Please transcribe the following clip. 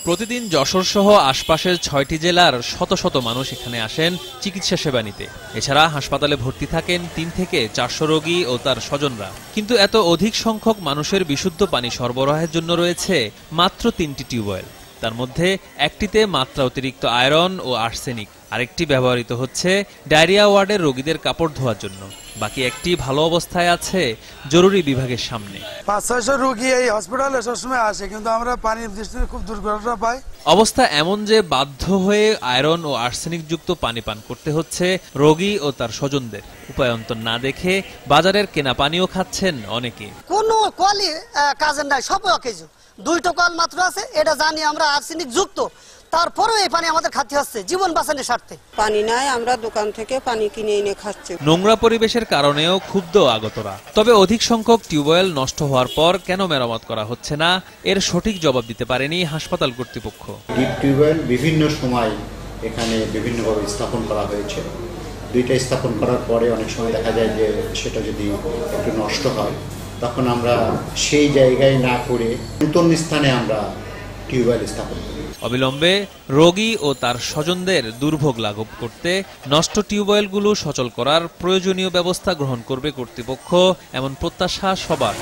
প্রতিদিন যশোর সহ আশপাশের ৬টি জেলার শত শত মানুষ এখানে আসেন চিকিৎসা সেবা নিতে। এছাড়া হাসপাতালে ভর্তি থাকেন ৩ থেকে ৪০০ রোগী ও তার স্বজনরা। কিন্তু এত অধিক সংখ্যক মানুষের বিশুদ্ধ পানি সরবরাহের জন্য রয়েছে মাত্র ৩টি টিউবওয়েল। তার মধ্যে একটিতে মাত্রা অতিরিক্ত আয়রন ও আর্সেনিক, আরেকটি ব্যবহৃত হচ্ছে ডায়রিয়া ওয়ার্ডের রোগীদের কাপড় ধোয়ার জন্য। বাকি একটি ভালো অবস্থায় আছে জরুরি বিভাগের সামনে। ৫০০ রোগী এই হসপিটালে সবসময় আসে, কিন্তু আমরা পানির দৃষ্টিতে খুব দুর্ঘটনা পাই। অবস্থা এমন যে বাধ্য হয়ে আয়রন ও আর্সেনিক যুক্ত পানি পান করতে হচ্ছে রোগী ও তার স্বজনদের। উপায়ন্তর না দেখে বাজারের কেনা পানিও খাচ্ছেন অনেকে। কোনো কলই কাজের নাই, সব অকেজ। 2টা কল মাত্র আছে, এটা জানি আমরা আর্সেনিক যুক্ত, তারপরেও এই পানি আমাদের খাতে হচ্ছে জীবন বাঁচানোর স্বার্থে। পানি নাই, আমরা দোকান থেকে পানি কিনে এনে খাচ্ছি। নোংরা পরিবেশের কারণেও ক্ষুব্ধ আগতরা। তবে অধিক সংখ্যক টিউবওয়েল নষ্ট হওয়ার পর কেন মেরামত করা হচ্ছে না, এর সঠিক জবাব দিতে পারেনি হাসপাতাল কর্তৃপক্ষ। ডিপ টিউবওয়েল বিভিন্ন সময় এখানে বিভিন্নভাবে স্থাপন করা হয়েছে। 2টা স্থাপন করার পরে অনেক সময় দেখা যায় যে সেটা যদি একটু নষ্ট হয়, তখন আমরা সেই জায়গায় না করে নতুন স্থানে আমরা টিউবওয়েল স্থাপন করি। অবিলম্বে রোগী ও তার স্বজনদের দুর্ভোগ লাঘব করতে নষ্ট টিউবওয়েলগুলো সচল করার প্রয়োজনীয় ব্যবস্থা গ্রহণ করবে কর্তৃপক্ষ, এমন প্রত্যাশা সবার।